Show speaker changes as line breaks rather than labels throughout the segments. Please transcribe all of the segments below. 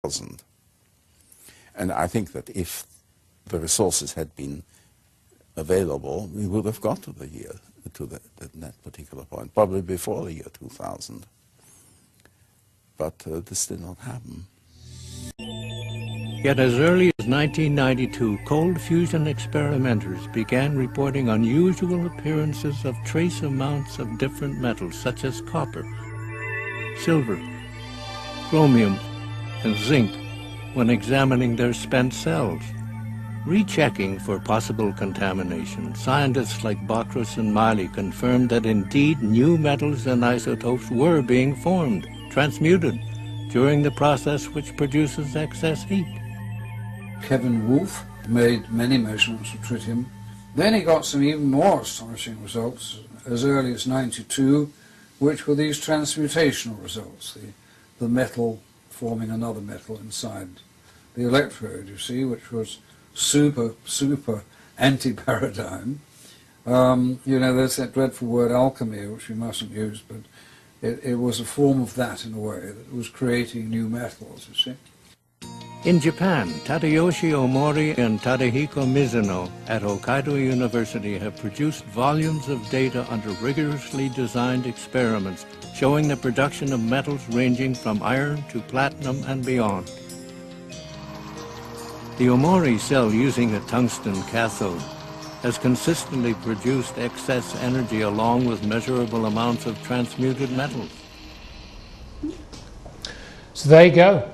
2000. And I think that if the resources had been available, we would have got to that particular point, probably before the year 2000. But this did not happen.
Yet as early as 1992, cold fusion experimenters began reporting unusual appearances of trace amounts of different metals such as copper, silver, chromium, and zinc when examining their spent cells. Rechecking for possible contamination, scientists like Bokros and Miley confirmed that indeed new metals and isotopes were being formed, transmuted, during the process which produces excess heat.
Kevin Wolf made many measurements of tritium. Then he got some even more astonishing results as early as '92, which were these transmutational results, the metal forming another metal inside the electrode, you see, which was super anti-paradigm. You know, there's that dreadful word alchemy, which we mustn't use, but it was a form of that in a way, that was creating new metals, you see.
In Japan, Tadayoshi Omori and Tadahiko Mizuno at Hokkaido University have produced volumes of data under rigorously designed experiments showing the production of metals ranging from iron to platinum and beyond. The Omori cell using a tungsten cathode has consistently produced excess energy along with measurable amounts of transmuted metals.
So there you go.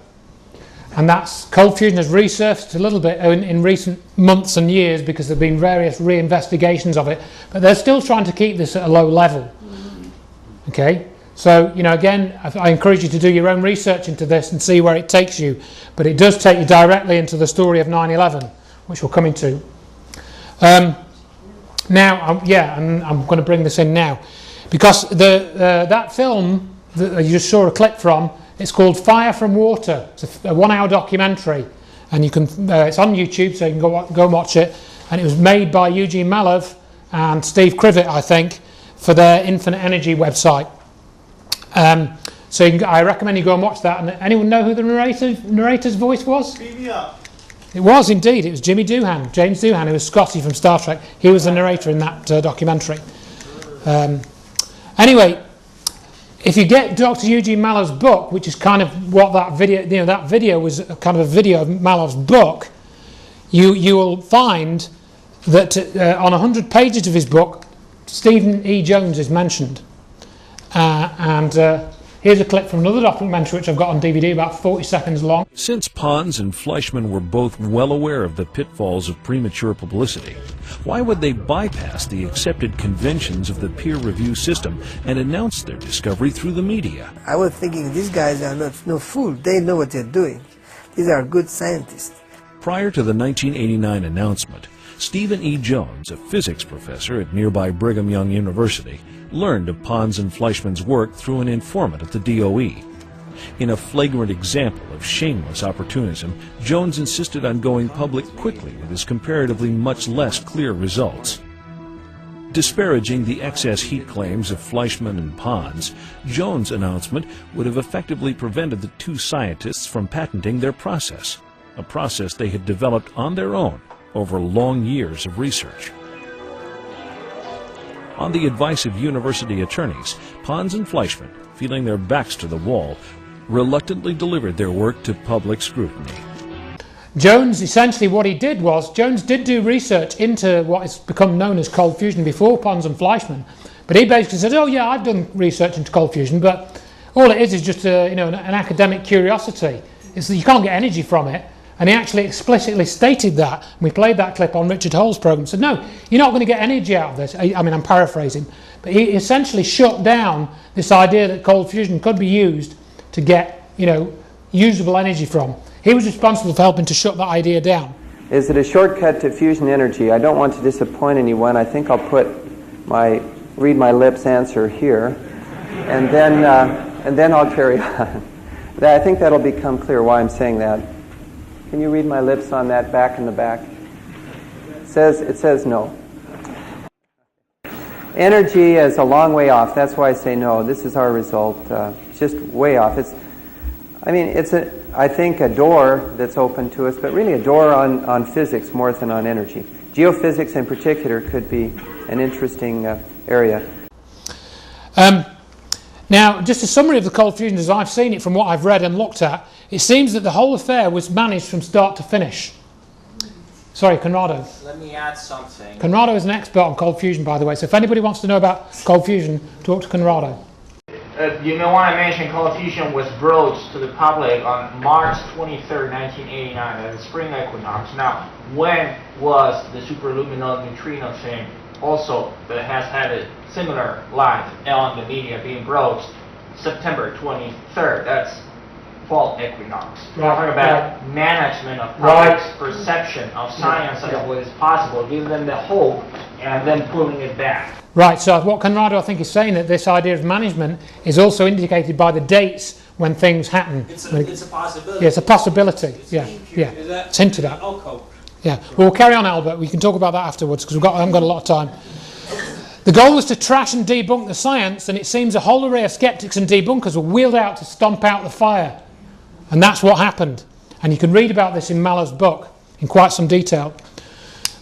And that's cold fusion has resurfaced a little bit in recent months and years because there have been various re-investigations of it, but they're still trying to keep this at a low level. Okay, so you know, again, I encourage you to do your own research into this and see where it takes you, but it does take you directly into the story of 9/11, which we'll come into. Now, I'm going to bring this in now because that film that you just saw a clip from, it's called Fire from Water. It's a 1-hour documentary, and you can it's on YouTube, so you can go and watch it. And it was made by Eugene Malov and Steve Krivet, I think, for their Infinite Energy website. So I recommend you go and watch that. And anyone know who the narrator's voice was? It was indeed. It was Jimmy Doohan, James Doohan, who was Scotty from Star Trek. He was the narrator in that documentary. Anyway, if you get Dr. Eugene Malov's book, which is kind of what that video, you know, that video was kind of a video of Malov's book, you will find that on 100 pages of his book, Stephen E. Jones is mentioned. Here's a clip from another documentary which I've got on DVD, about 40 seconds long.
Since Pons and Fleischmann were both well aware of the pitfalls of premature publicity, why would they bypass the accepted conventions of the peer review system and announce their discovery through the media?
I was thinking, these guys are no fools. They know what they're doing. These are good scientists.
Prior to the 1989 announcement, Stephen E. Jones, a physics professor at nearby Brigham Young University, learned of Pons and Fleischmann's work through an informant at the DOE. In a flagrant example of shameless opportunism, Jones insisted on going public quickly with his comparatively much less clear results. Disparaging the excess heat claims of Fleischmann and Pons, Jones' announcement would have effectively prevented the two scientists from patenting their process, a process they had developed on their own over long years of research. On the advice of university attorneys, Pons and Fleischmann, feeling their backs to the wall, reluctantly delivered their work to public scrutiny.
Jones, essentially what he did was, Jones did do research into what has become known as cold fusion before Pons and Fleischmann, but he basically said, oh yeah, I've done research into cold fusion, but all it is just an academic curiosity. It's that you can't get energy from it. And he actually explicitly stated that. We played that clip on Richard Hull's program. Said, no, you're not going to get energy out of this. I mean, I'm paraphrasing. But he essentially shut down this idea that cold fusion could be used to get, usable energy from. He was responsible for helping to shut that idea down.
Is it a shortcut to fusion energy? I don't want to disappoint anyone. I think I'll put read my lips answer here, and then I'll carry on. I think that'll become clear why I'm saying that. Can you read my lips on that back in the back? It says no. Energy is a long way off. That's why I say no. This is our result. It's just way off. I mean, it's I think a door that's open to us, but really a door on physics more than on energy. Geophysics in particular could be an interesting area.
Now, just a summary of the cold fusion as I've seen it from what I've read and looked at, it seems that the whole affair was managed from start to finish. Sorry, Conrado.
Let me add something.
Conrado is an expert on cold fusion, by the way, so if anybody wants to know about cold fusion, talk to Conrado.
You know, when I mentioned cold fusion was broached to the public on March 23rd, 1989, at the spring equinox. Now, when was the superluminous neutrino thing also that has had a similar life on the media being broached? September 23rd. That's fall equinox. We're talking about management of public's perception of science and what is possible, giving them the hope and then pulling it back.
Right, so what Conrado I think is saying that this idea of management is also indicated by the dates when things happen.
It's a possibility.
Yeah, it's a possibility. Yeah. It's hinted at. Yeah. Well, we'll carry on, Albert. We can talk about that afterwards because I haven't got a lot of time. The goal was to trash and debunk the science, and it seems a whole array of skeptics and debunkers were wheeled out to stomp out the fire. And that's what happened. And you can read about this in Mallow's book in quite some detail.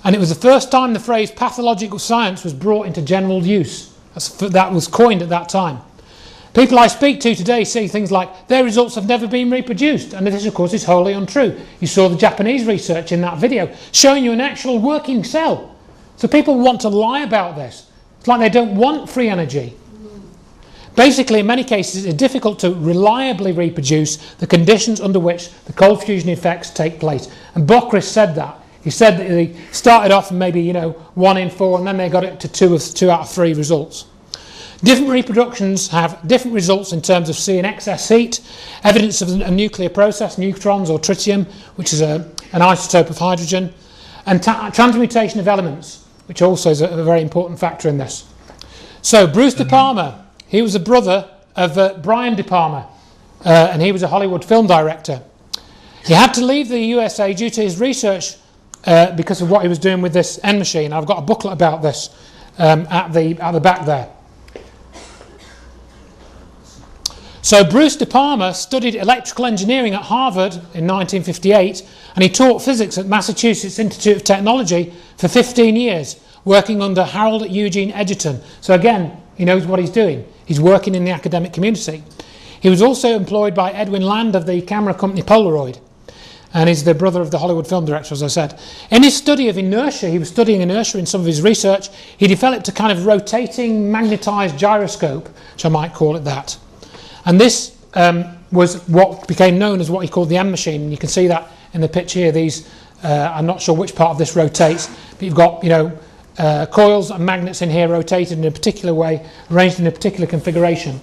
And it was the first time the phrase pathological science was brought into general use. That was coined at that time. People I speak to today say things like, their results have never been reproduced. And this, of course, is wholly untrue. You saw the Japanese research in that video showing you an actual working cell. So people want to lie about this. It's like they don't want free energy. Basically, in many cases, it's difficult to reliably reproduce the conditions under which the cold fusion effects take place. And Bockris said that. He said that they started off maybe 1 in 4, and then they got it to 2 out of 3 results. Different reproductions have different results in terms of seeing excess heat, evidence of a nuclear process, neutrons or tritium, which is an isotope of hydrogen, and transmutation of elements, which also is a very important factor in this. So Bruce De Palma, he was a brother of Brian De Palma, and he was a Hollywood film director. He had to leave the USA due to his research because of what he was doing with this N machine. I've got a booklet about this at the back there. So Bruce De Palma studied electrical engineering at Harvard in 1958, and he taught physics at Massachusetts Institute of Technology for 15 years, working under Harold Eugene Edgerton. So again, he knows what he's doing. He's working in the academic community. He was also employed by Edwin Land of the camera company Polaroid, and he's the brother of the Hollywood film director, as I said. In his study of inertia, he was studying inertia in some of his research, he developed a kind of rotating magnetized gyroscope, which I might call it that. And this was what became known as what he called the M machine. And you can see that in the picture here. These, I'm not sure which part of this rotates, but you've got, coils and magnets in here rotated in a particular way, arranged in a particular configuration.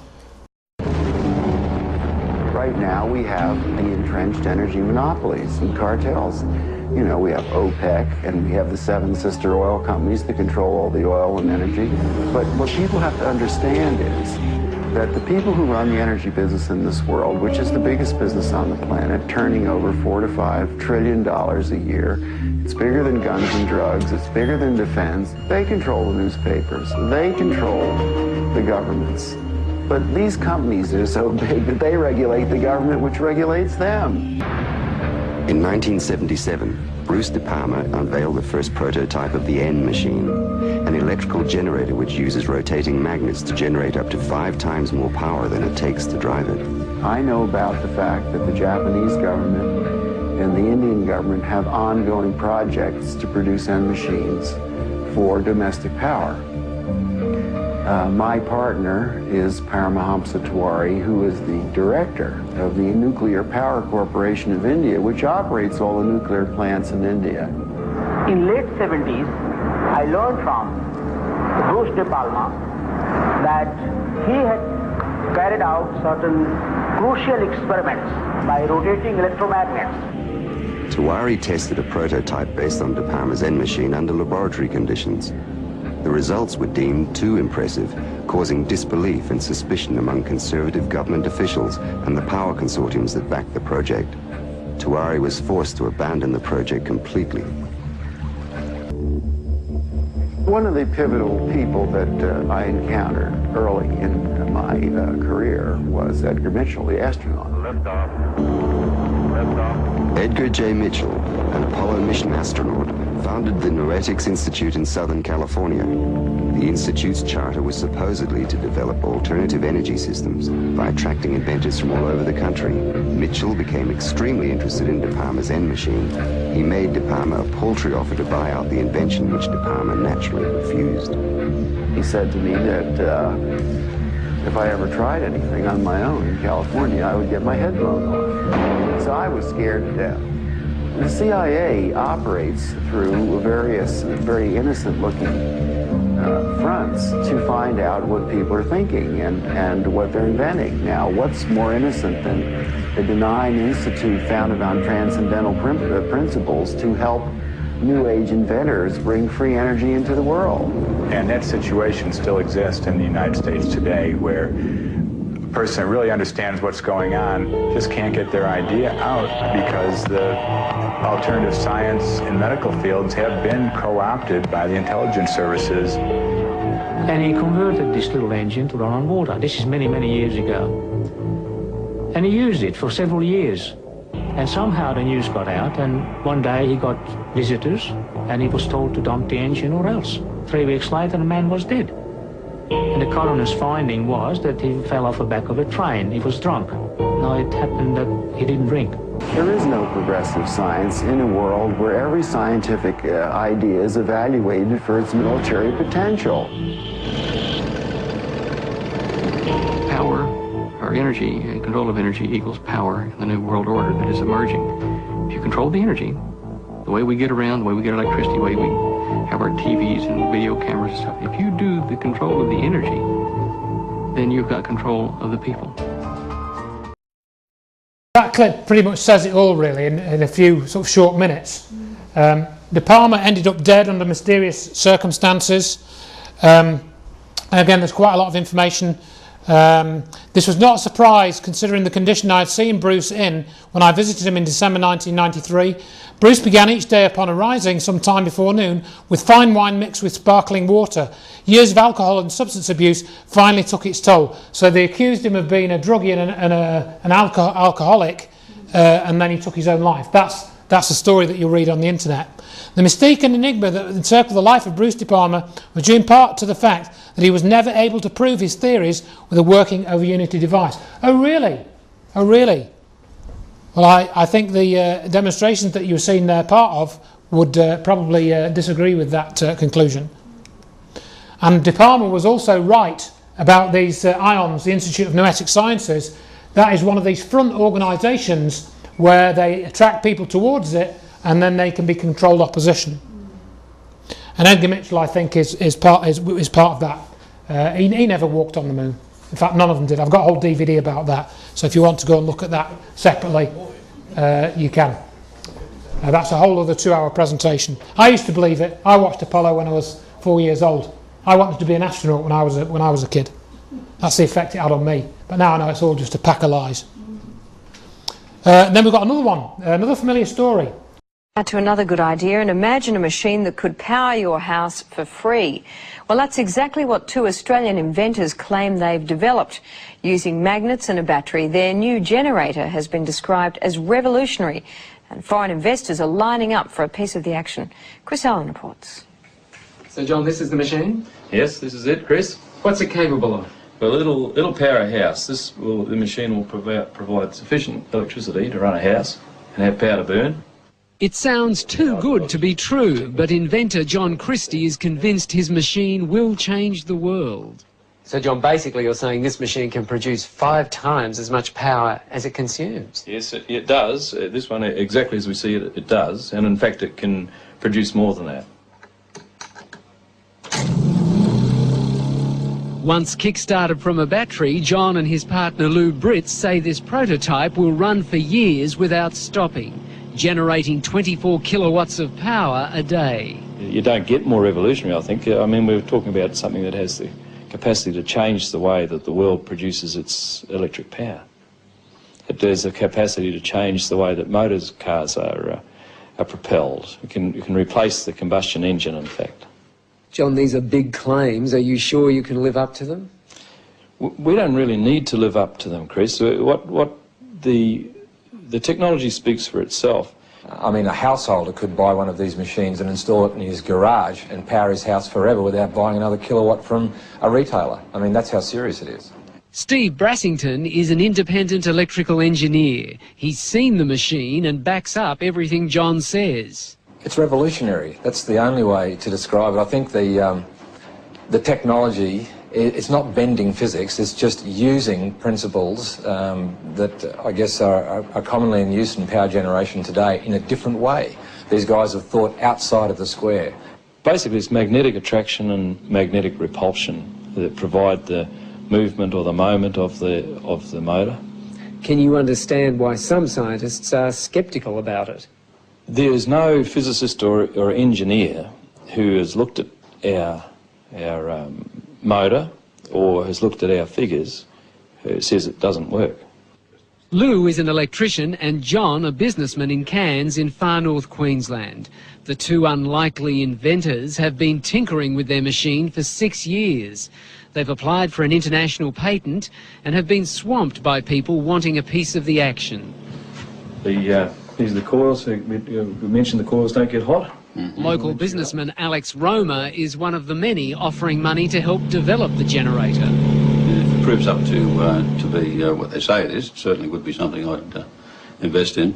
Right now we have the entrenched energy monopolies and cartels. We have OPEC and we have the 7 sister oil companies that control all the oil and energy. But what people have to understand is that the people who run the energy business in this world, which is the biggest business on the planet, turning over $4 to $5 trillion a year, it's bigger than guns and drugs, it's bigger than defense. They control the newspapers, they control the governments. But these companies are so big that they regulate the government, which regulates them.
In 1977, Bruce De Palma unveiled the first prototype of the N machine, an electrical generator which uses rotating magnets to generate up to 5 times more power than it takes to drive it.
I know about the fact that the Japanese government and the Indian government have ongoing projects to produce N machines for domestic power. My partner is Paramahamsa Tiwari, who is the director of the Nuclear Power Corporation of India, which operates all the nuclear plants in India.
In late 70s, I learned from Bruce De Palma that he had carried out certain crucial experiments by rotating electromagnets.
Tiwari tested a prototype based on De Palma's N machine under laboratory conditions. The results were deemed too impressive, causing disbelief and suspicion among conservative government officials and the power consortiums that backed the project. Tiwari was forced to abandon the project completely.
One of the pivotal people that I encountered early in my career was Edgar Mitchell, the astronaut.
Edgar J. Mitchell, an Apollo mission astronaut, founded the Noetics Institute in Southern California. The Institute's charter was supposedly to develop alternative energy systems by attracting inventors from all over the country. Mitchell became extremely interested in De Palma's N machine. He made De Palma a paltry offer to buy out the invention, which De Palma naturally refused.
He said to me that if I ever tried anything on my own in California, I would get my head blown off. So I was scared to death. The CIA operates through various very innocent-looking fronts to find out what people are thinking and what they're inventing. Now, what's more innocent than a benign institute founded on transcendental principles to help New Age inventors bring free energy into the world?
And that situation still exists in the United States today, where a person that really understands what's going on just can't get their idea out because the alternative science and medical fields have been co-opted by the intelligence services.
And he converted this little engine to run on water. This is many, many years ago. And he used it for several years. And somehow the news got out, and one day he got visitors, and he was told to dump the engine or else. 3 weeks later, the man was dead. And the coroner's finding was that he fell off the back of a train. He was drunk. Now, it happened that he didn't drink.
There is no progressive science in a world where every scientific idea is evaluated for its military potential.
Power, or energy, control of energy equals power in the new world order that is emerging. If you control the energy, the way we get around, the way we get electricity, the way we have our TVs and video cameras and stuff, if you do the control of the energy, then you've got control of the people.
That clip pretty much says it all, really, in a few sort of short minutes. De Palma ended up dead under mysterious circumstances. Again, there's quite a lot of information. This was not a surprise considering the condition I had seen Bruce in when I visited him in December 1993. Bruce began each day upon arising some time before noon with fine wine mixed with sparkling water. Years of alcohol and substance abuse finally took its toll. So they accused him of being a druggie and an alcoholic, and then he took his own life. That's a story that you'll read on the internet. The mystique and enigma that encircled the life of Bruce De Palma was due in part to the fact that he was never able to prove his theories with a working over Unity device. Oh really? Oh really? Well, I think the demonstrations that you've seen part of would probably disagree with that conclusion. And De Palma was also right about these IONS, the Institute of Noetic Sciences. That is one of these front organisations where they attract people towards it and then they can be controlled opposition. And Edgar Mitchell, I think, is part of that. He never walked on the moon. In fact, none of them did. I've got a whole DVD about that. So if you want to go and look at that separately, you can. That's a whole other 2-hour presentation. I used to believe it. I watched Apollo when I was 4 years old. I wanted to be an astronaut when I was a kid. That's the effect it had on me. But now I know it's all just a pack of lies. And then we've got another one, another familiar story.
To another good idea, and imagine a machine that could power your house for free. Well, that's exactly what 2 Australian inventors claim they've developed. Using magnets and a battery, their new generator has been described as revolutionary, and foreign investors are lining up for a piece of the action. Chris Allen reports.
So, John, this is the machine?
Yes, this is it, Chris.
What's it capable of?
Well, it'll power a house. The machine will provide sufficient electricity to run a house and have power to burn.
It sounds too good to be true, but inventor John Christie is convinced his machine will change the world.
So, John, basically you're saying this machine can produce 5 times as much power as it consumes?
Yes, it does. This one, exactly as we see it, it does. And in fact, it can produce more than that.
Once kick-started from a battery, John and his partner Lou Britz say this prototype will run for years without stopping, generating 24 kilowatts of power a day.
You don't get more revolutionary, I think. I mean, we're talking about something that has the capacity to change the way that the world produces its electric power. It has the capacity to change the way that cars are propelled. You can replace the combustion engine, in fact.
John, these are big claims. Are you sure you can live up to them?
We don't really need to live up to them, Chris. What the technology speaks for itself.
I mean, a householder could buy one of these machines and install it in his garage and power his house forever without buying another kilowatt from a retailer. I mean, that's how serious it is.
Steve Brassington is an independent electrical engineer. He's seen the machine and backs up everything John says.
It's revolutionary. That's the only way to describe it. I think the technology, it's not bending physics, it's just using principles that I guess are commonly in use in power generation today in a different way. These guys have thought outside of the square.
Basically, it's magnetic attraction and magnetic repulsion that provide the movement or the moment of the motor.
Can you understand why some scientists are sceptical about it?
There is no physicist or engineer who has looked at our motor or has looked at our figures who says it doesn't work.
Lou is an electrician and John a businessman in Cairns in far north Queensland. The two unlikely inventors have been tinkering with their machine for 6 years. They've applied for an international patent and have been swamped by people wanting a piece of the action.
These are the coils. We mentioned the coils don't get hot.
Local businessman Alex Roma is one of the many offering money to help develop the generator.
If it proves up to be what they say it is, it certainly would be something I'd invest in.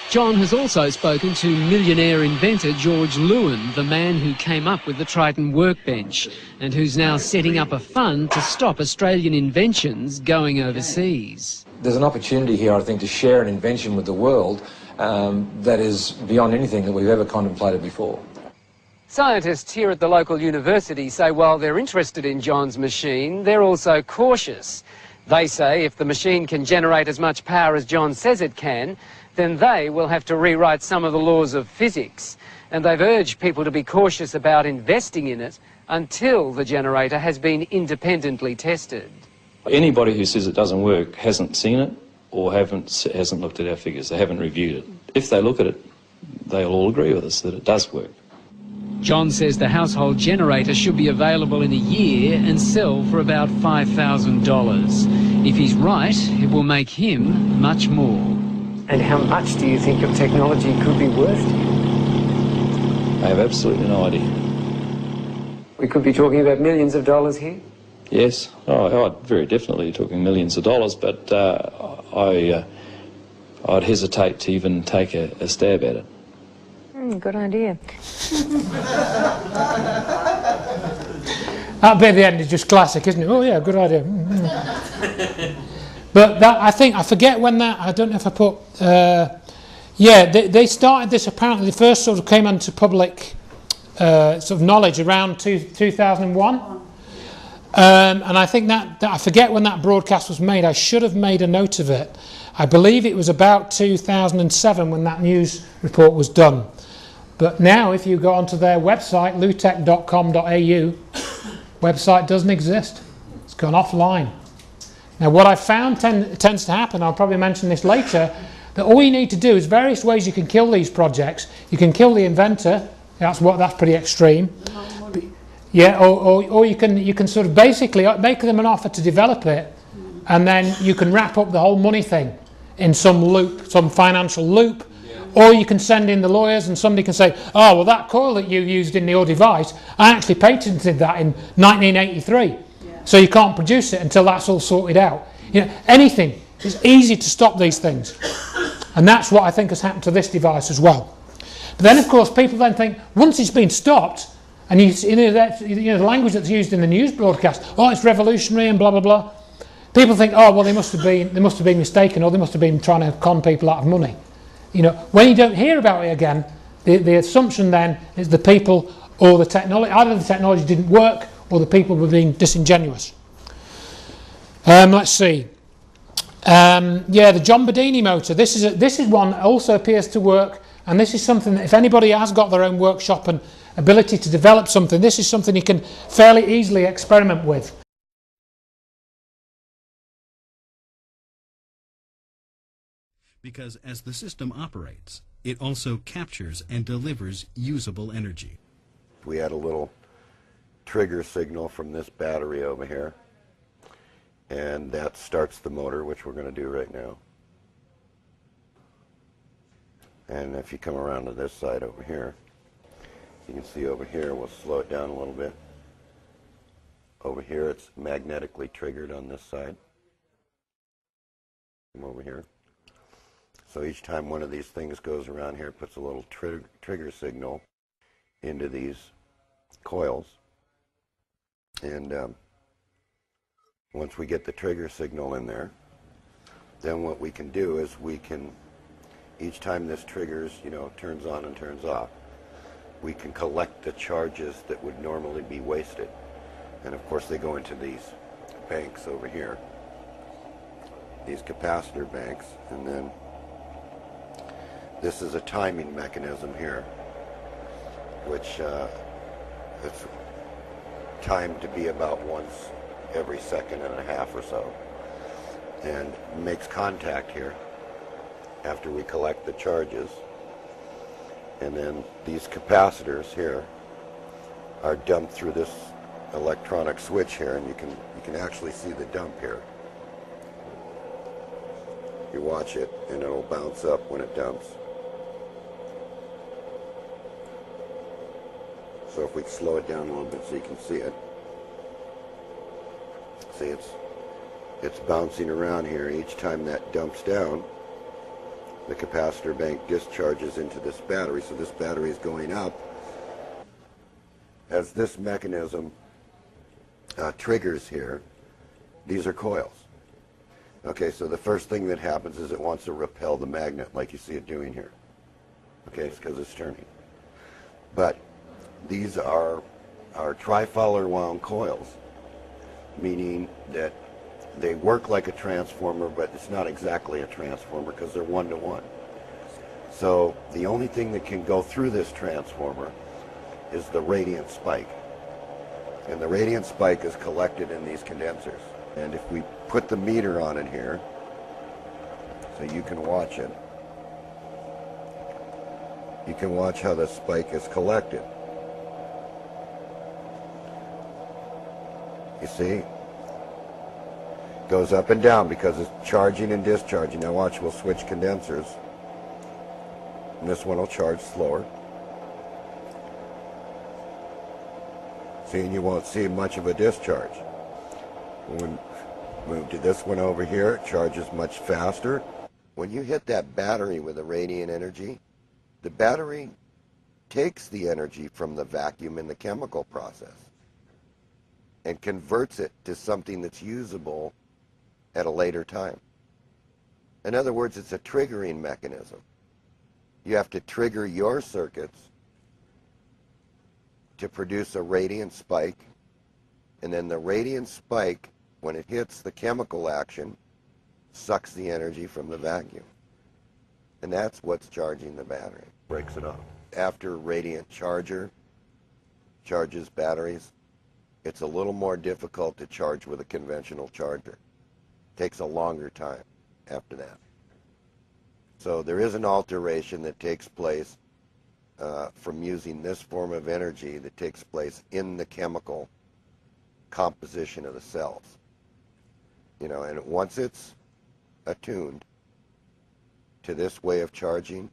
John has also spoken to millionaire inventor George Lewin, the man who came up with the Triton workbench and who's now setting up a fund to stop Australian inventions going overseas.
There's an opportunity here, I think, to share an invention with the world that is beyond anything that we've ever contemplated before.
Scientists here at the local university say while they're interested in John's machine, they're also cautious. They say if the machine can generate as much power as John says it can, then they will have to rewrite some of the laws of physics. And they've urged people to be cautious about investing in it until the generator has been independently tested.
Anybody who says it doesn't work hasn't seen it or hasn't looked at our figures. They haven't reviewed it. If they look at it, they'll all agree with us that it does work.
John says the household generator should be available in a year and sell for about $5,000. If he's right, it will make him much more.
And how much do you think your technology could be worth to you?
I have absolutely no idea.
We could be talking about millions of dollars here?
Yes, I'd very definitely talking millions of dollars, but I'd hesitate to even take a stab at it.
Good idea.
That bit at the end is just classic, isn't it? Oh yeah, good idea. But that, I forget when that, I don't know if I put, yeah, they started this apparently, the first sort of came into public sort of knowledge around 2001. And I think that I forget when that broadcast was made. I should have made a note of it. I believe it was about 2007 when that news report was done. But now if you go onto their website, lutech.com.au, website doesn't exist. It's gone offline. Now what I found tends to happen, I'll probably mention this later, that all you need to do is various ways you can kill these projects. You can kill the inventor, that's pretty extreme. Yeah, or you can sort of basically make them an offer to develop it, and then you can wrap up the whole money thing in some loop, some financial loop, or you can send in the lawyers and somebody can say, oh, well, that coil that you used in your device, I actually patented that in 1983, so you can't produce it until that's all sorted out. You know, anything. It's easy to stop these things, and that's what I think has happened to this device as well. But then, of course, people then think, once it's been stopped, and you know, the language that's used in the news broadcast, oh, it's revolutionary and blah blah blah. People think, oh, well, they must have been mistaken, or they must have been trying to con people out of money. You know, when you don't hear about it again, the assumption then is the people or the technology, either the technology didn't work or the people were being disingenuous. Let's see. Yeah, the John Bedini motor. This is one that also appears to work, and this is something that if anybody has got their own workshop and ability to develop something, this is something you can fairly easily experiment with.
Because as the system operates, it also captures and delivers usable energy.
We had a little trigger signal from this battery over here, and that starts the motor, which we're going to do right now. And if you come around to this side over here, you can see over here, we'll slow it down a little bit. Over here, it's magnetically triggered on this side. Come over here. So each time one of these things goes around here, it puts a little trigger signal into these coils. And once we get the trigger signal in there, then what we can do is we can, each time this triggers, turns on and turns off, we can collect the charges that would normally be wasted. And of course they go into these banks over here, these capacitor banks, and then this is a timing mechanism here, which it's timed to be about once every second and a half or so, and makes contact here after we collect the charges. And then these capacitors here are dumped through this electronic switch here, and you can actually see the dump here. You watch it and it'll bounce up when it dumps. So if we slow it down a little bit so you can see it. See, it's bouncing around here. Each time that dumps down, the capacitor bank discharges into this battery. So this battery is going up. As this mechanism triggers here, these are coils. Okay, so the first thing that happens is it wants to repel the magnet like you see it doing here. Okay, it's because it's turning. But these are tri-Fowler wound coils, meaning that they work like a transformer, but it's not exactly a transformer because they're one-to-one. So the only thing that can go through this transformer is the radiant spike. And the radiant spike is collected in these condensers. And if we put the meter on it here, so you can watch it, you can watch how the spike is collected. You see? Goes up and down because it's charging and discharging. Now watch, we'll switch condensers. And this one will charge slower. See, and you won't see much of a discharge. When we move to this one over here, it charges much faster. When you hit that battery with a radiant energy, the battery takes the energy from the vacuum in the chemical process and converts it to something that's usable at a later time. In other words, it's a triggering mechanism. You have to trigger your circuits to produce a radiant spike, and then the radiant spike, when it hits the chemical action, sucks the energy from the vacuum. And that's what's charging the battery. Breaks it off. After radiant charger charges batteries, it's a little more difficult to charge with a conventional charger. Takes a longer time after that. So there is an alteration that takes place from using this form of energy that takes place in the chemical composition of the cells. And once it's attuned to this way of charging,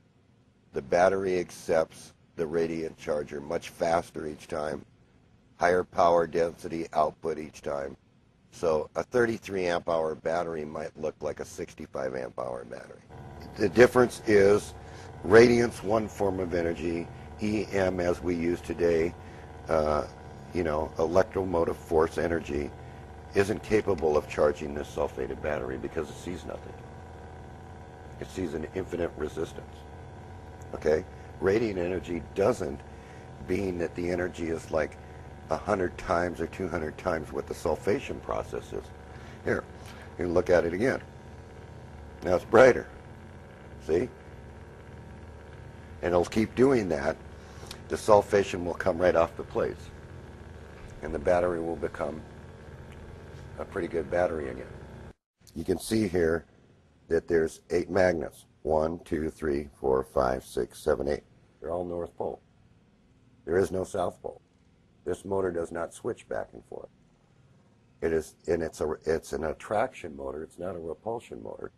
the battery accepts the radiant charger much faster each time, higher power density output each time. So a 33 amp hour battery might look like a 65 amp hour battery. The difference is radiant's one form of energy, EM as we use today, electromotive force energy, isn't capable of charging this sulfated battery because it sees nothing. It sees an infinite resistance. Okay? Radiant energy doesn't, being that the energy is like 100 times or 200 times what the sulfation process is. Here, you can look at it again. Now it's brighter. See? And it'll keep doing that. The sulfation will come right off the plates. And the battery will become a pretty good battery again. You can see here that there's 8 magnets. 1, 2, 3, 4, 5, 6, 7, 8. They're all North Pole. There is no South Pole. This motor does not switch back and forth. It's an attraction motor. It's not a repulsion motor.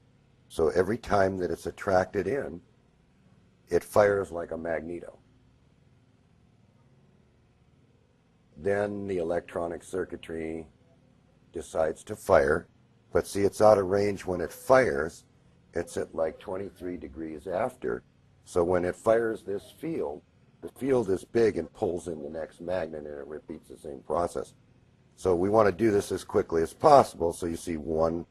So every time that it's attracted in, it fires like a magneto. Then the electronic circuitry decides to fire, but see, it's out of range when it fires. It's at like 23 degrees after. So when it fires this field, the field is big and pulls in the next magnet, and it repeats the same process. So we want to do this as quickly as possible. So you see one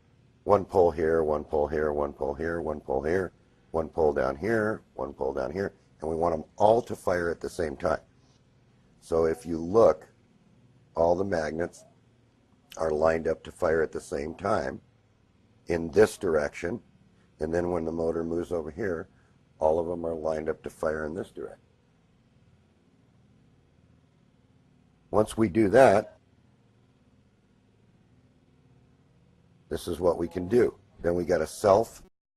pole here, one pole here, one pole here, one pole here, one pole down here, one pole down here, and we want them all to fire at the same time. So if you look, all the magnets are lined up to fire at the same time in this direction, and then when the motor moves over here, all of them are lined up to fire in this direction. Once we do that, this is what we can do. Then we got a self